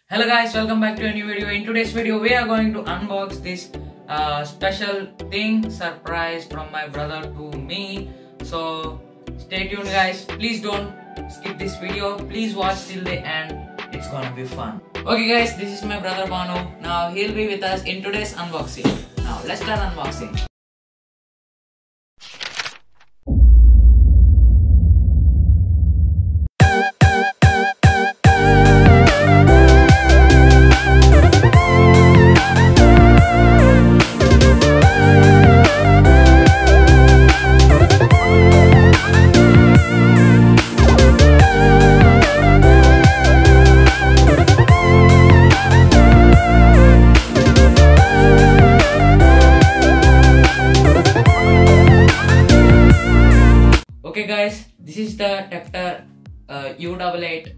Hello guys, welcome back to a new video. In today's video we are going to unbox this special thing, surprise from my brother to me. So stay tuned guys, please don't skip this video, please watch till the end, it's gonna be fun. Okay guys, this is my brother Banu. Now he'll be with us in today's unboxing. Now let's start unboxing. Okay guys, this is the Tector U88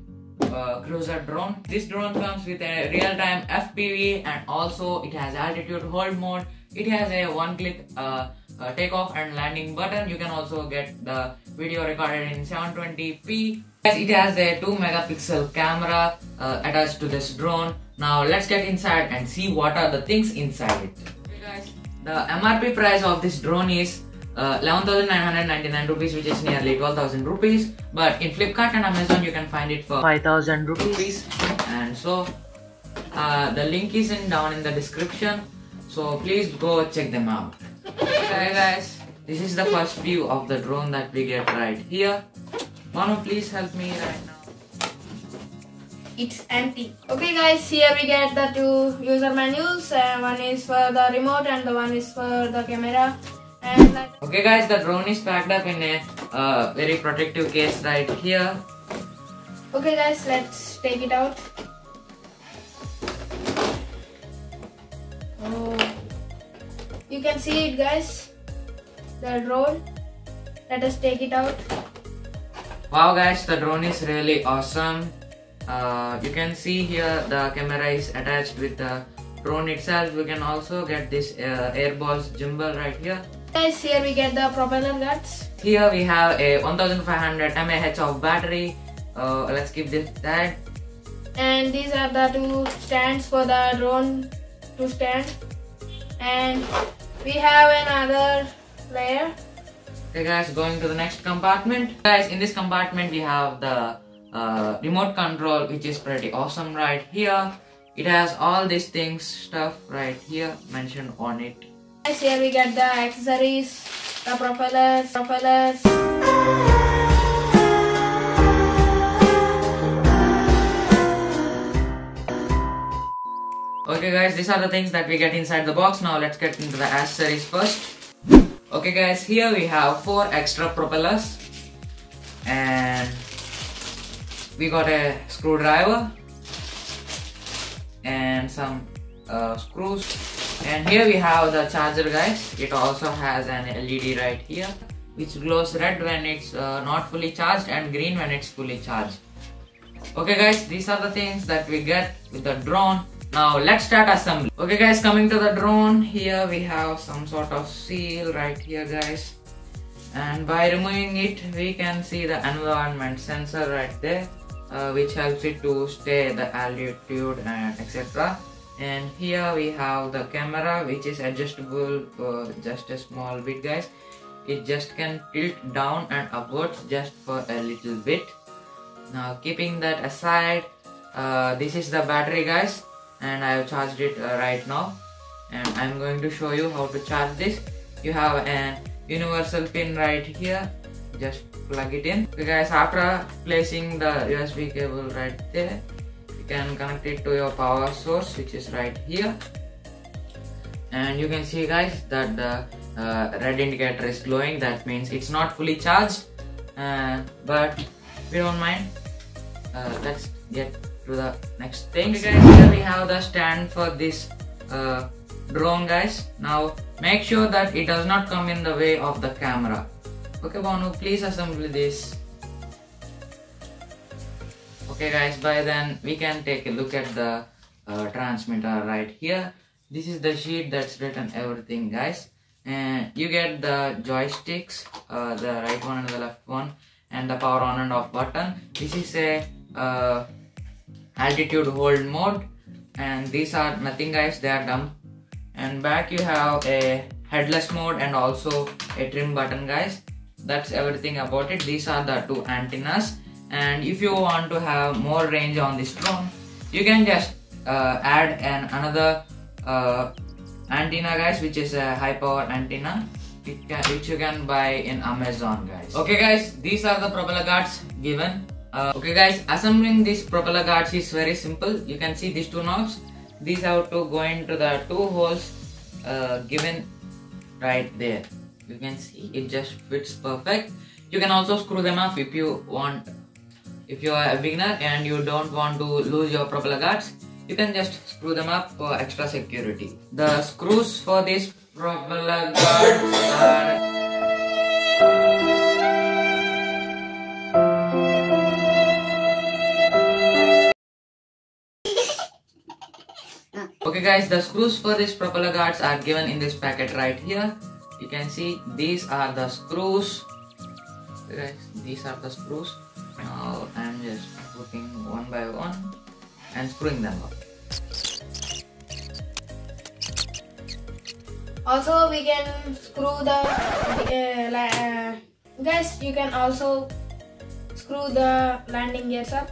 cruiser drone. This drone comes with a real-time FPV and also it has altitude hold mode. It has a one-click takeoff and landing button. You can also get the video recorded in 720p. It has a 2 megapixel camera attached to this drone. Now let's get inside and see what are the things inside it. Okay guys, the MRP price of this drone is 11,999 rupees, which is nearly 12,000 rupees. But in FLIPKART and Amazon you can find it for 5,000 rupees. And so the link is down in the description, so please go check them out. Okay guys, this is the first view of the drone that we get right here. Manu, please help me right now. It's empty. Okay guys, here we get the two user manuals. One is for the remote and the one is for the camera. Okay guys, the drone is packed up in a very protective case right here. Okay guys, let's take it out. Oh, you can see it guys, the drone. Let us take it out. Wow guys, the drone is really awesome. You can see here the camera is attached with the drone itself. You can also get this airballs gimbal right here. Guys, here we get the propeller guts. Here we have a 1500 mAh of battery. Let's keep this that. And these are the two stands for the drone to stand. And we have another layer. Okay guys, going to the next compartment. Guys, in this compartment we have the remote control, which is pretty awesome right here. It has all these things stuff right here mentioned on it. Guys, here we get the accessories, the propellers. Okay guys, these are the things that we get inside the box. Now let's get into the accessories first. Okay guys, here we have 4 extra propellers. And we got a screwdriver and some screws. And here we have the charger guys. It also has an LED right here which glows red when it's not fully charged and green when it's fully charged. Okay guys, these are the things that we get with the drone. Now let's start assembly. Okay guys, coming to the drone, here we have some sort of seal right here guys. And by removing it we can see the environment sensor right there, which helps it to stay the altitude and etc. And here we have the camera, which is adjustable just a small bit guys. It just can tilt down and upwards just for a little bit. Now keeping that aside, this is the battery guys, and I have charged it right now. And I'm going to show you how to charge this. You have a universal pin right here, just plug it in. Okay guys, after placing the USB cable right there, can connect it to your power source, which is right here. And you can see guys that the red indicator is glowing. That means it's not fully charged, but we don't mind. Let's get to the next thing. Okay guys, here we have the stand for this drone guys. Now make sure that it does not come in the way of the camera. Okay Banu, please assemble this. Okay guys, by then we can take a look at the transmitter right here. This is the sheet that's written everything guys. And you get the joysticks, the right one and the left one, and the power on and off button. This is a altitude hold mode, and these are nothing guys, they are dumb. And back you have a headless mode and also a trim button guys. That's everything about it. These are the two antennas, and if you want to have more range on this drone, you can just add another antenna guys, which is a high power antenna, which you can buy in Amazon guys. Okay guys, these are the propeller guards given. Okay guys, assembling these propeller guards is very simple. You can see these two knobs. These have to go into the two holes given right there. You can see it just fits perfect. You can also screw them up if you want. If you are a beginner and you don't want to lose your propeller guards, you can just screw them up for extra security. The screws for these propeller guards are okay guys, the screws for these propeller guards are given in this packet right here. You can see these are the screws. Okay guys, these are the screws. Now I'm just putting one by one and screwing them up. Also we can screw the guys, you can also screw the landing gears up.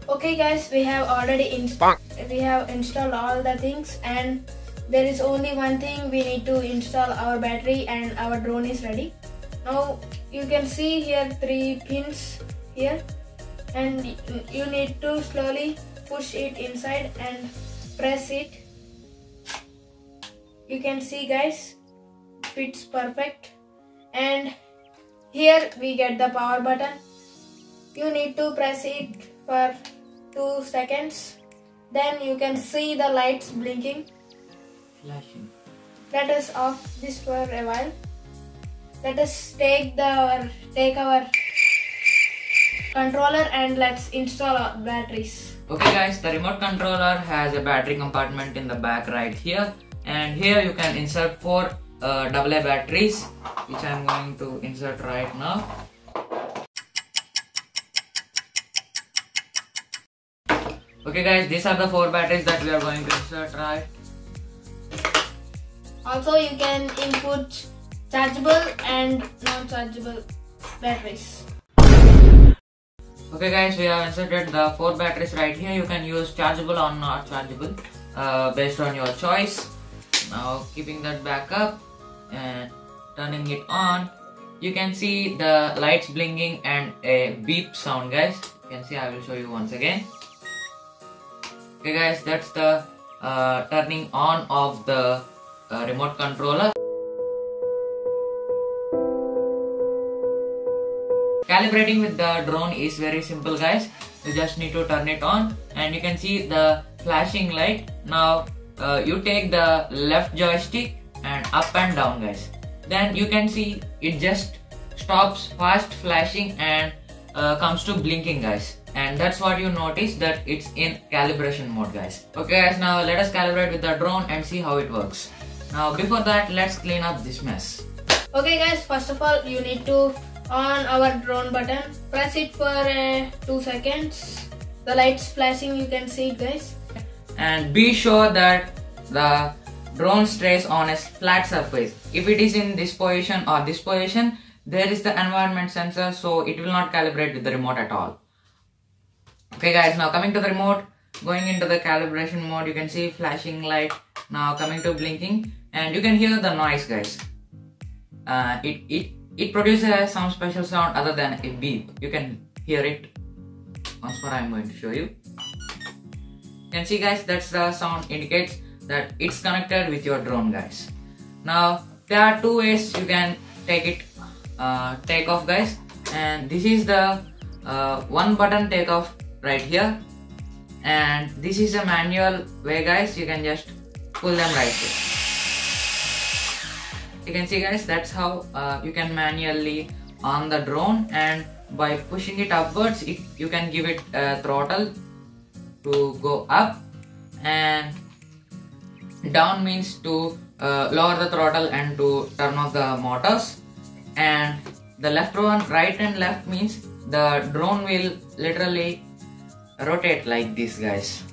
Okay guys, we have already installed all the things, and there is only one thing we need to install our battery, and our drone is ready. Now you can see here 3 pins here, and you need to slowly push it inside and press it. You can see guys, fits perfect. And here we get the power button. You need to press it for 2 seconds, then you can see the lights blinking, Flashing. Let us off this for a while. Let us take our controller and let's install our batteries. Okay guys, the remote controller has a battery compartment in the back right here, and here you can insert 4 AA batteries, which I am going to insert right now. Okay guys, these are the 4 batteries that we are going to insert right. Also you can input chargeable and non-chargeable batteries. Okay guys, we have inserted the 4 batteries right here. You can use chargeable or not chargeable based on your choice. Now keeping that back up and turning it on, you can see the lights blinking and a beep sound guys. You can see, I will show you once again. Okay guys, that's the turning on of the remote controller. Calibrating with the drone is very simple guys. You just need to turn it on and you can see the flashing light. Now you take the left joystick and up and down guys. Then you can see it just stops fast flashing and comes to blinking guys. And that's what you notice, that it's in calibration mode guys. Okay guys, now let us calibrate with the drone and see how it works. Now before that, let's clean up this mess. Okay guys, first of all you need to on our drone button. Press it for 2 seconds. The lights flashing, you can see it guys. And be sure that the drone stays on a flat surface. If it is in this position or this position, there is the environment sensor, so it will not calibrate with the remote at all. Okay guys, now coming to the remote, going into the calibration mode, you can see flashing light, now coming to blinking, and you can hear the noise guys. It produces some special sound other than a beep. You can hear it. Once more I am going to show you. You can see guys, that's the sound indicates that it's connected with your drone guys. Now there are 2 ways you can take off guys, and this is the 1 button takeoff right here, and this is a manual way guys. You can just pull them right here. You can see guys, that's how you can manually on the drone, and by pushing it upwards you can give it a throttle to go up, and down means to lower the throttle and to turn off the motors. And the left one, right and left, means the drone will literally rotate like this, guys.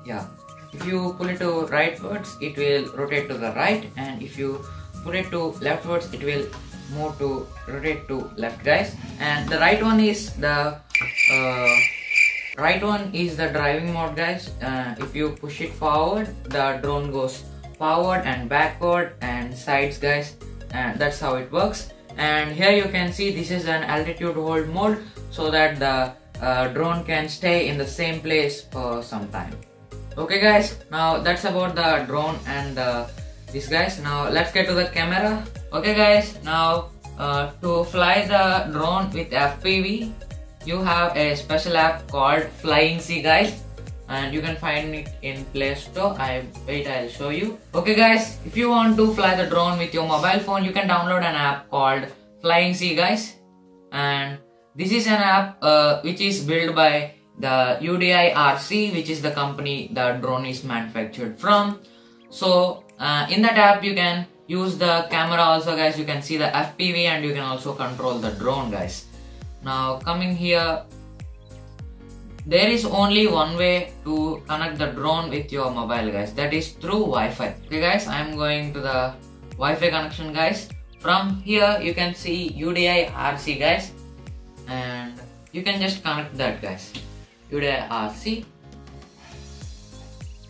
Yeah, if you pull it to rightwards, it will rotate to the right, and if you pull it to leftwards, it will move to rotate to left, guys. And the right one is the driving mode, guys. If you push it forward, the drone goes forward and backward and sides, guys, and that's how it works. And here you can see this is an altitude hold mode, so that the drone can stay in the same place for some time. Okay, guys, now that's about the drone and this, guys. Now let's get to the camera. Okay, guys, now to fly the drone with FPV, you have a special app called Flying C, guys, and you can find it in Play Store. I'll show you. Okay, guys, if you want to fly the drone with your mobile phone, you can download an app called Flying C, guys. And this is an app which is built by the UDIRC, which is the company the drone is manufactured from. So in that app you can use the camera also, guys. You can see the FPV and you can also control the drone, guys. Now coming here, there is only one way to connect the drone with your mobile, guys. That is through Wi-Fi. Okay, guys, I am going to the Wi-Fi connection, guys. From here you can see UDIRC, guys, and you can just connect that, guys. UDIRC.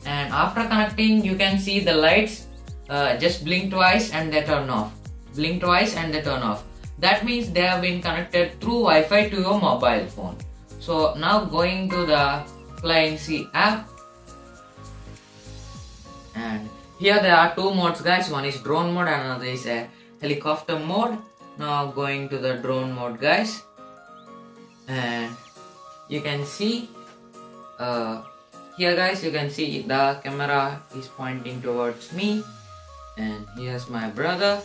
And after connecting, you can see the lights just blink twice and they turn off. Blink twice and they turn off. That means they have been connected through Wi-Fi to your mobile phone. So now going to the Flying C app, and here there are two modes, guys. One is drone mode and another is a helicopter mode. Now going to the drone mode, guys, and you can see here, guys, you can see the camera is pointing towards me, and here's my brother,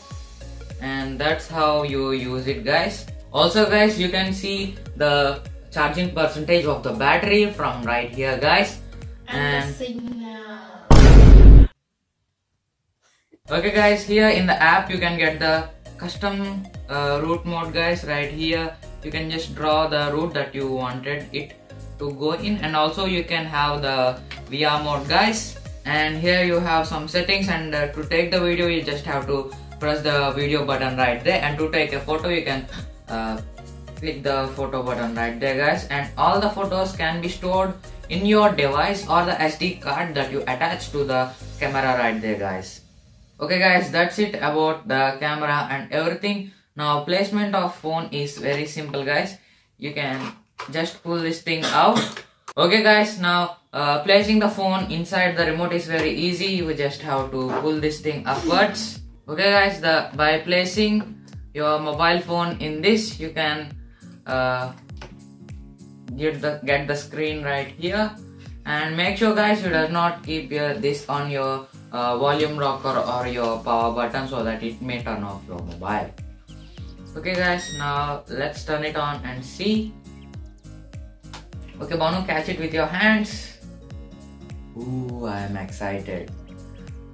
and that's how you use it, guys. Also, guys, you can see the charging percentage of the battery from right here, guys. And the signal. Okay, guys, here in the app you can get the custom route mode, guys. Right here you can just draw the route that you wanted it to go in, and also you can have the VR mode, guys. And here you have some settings, and to take the video you just have to press the video button right there, and to take a photo you can click the photo button right there, guys. And all the photos can be stored in your device or the SD card that you attach to the camera right there, guys. Okay, guys, that's it about the camera and everything. Now placement of phone is very simple, guys. You can just pull this thing out. Okay, guys, now placing the phone inside the remote is very easy. You just have to pull this thing upwards. Okay, guys, by placing your mobile phone in this, you can get the screen right here. And make sure, guys, you does not keep this on your volume rocker or your power button, so that it may turn off your mobile. Okay, guys, now let's turn it on and see. Okay, Banu, catch it with your hands. Ooh, I am excited.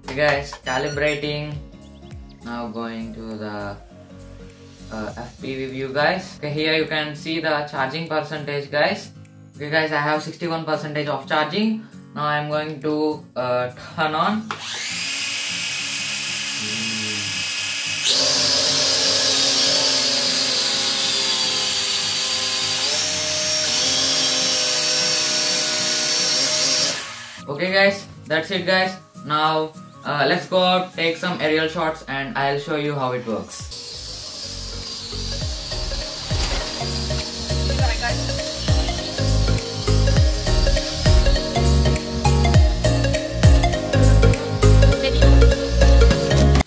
Okay, guys, calibrating. Now going to the FPV view, guys. Okay, here you can see the charging percentage, guys. Okay, guys, I have 61% of charging. Now I am going to turn on. Okay, guys, that's it, guys. Now let's go out, take some aerial shots, and I'll show you how it works.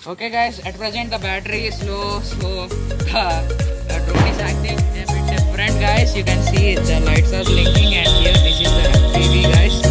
Okay, guys, at present the battery is low, so the drone is acting a bit different, guys. You can see the lights are blinking, and here this is the FPV, guys.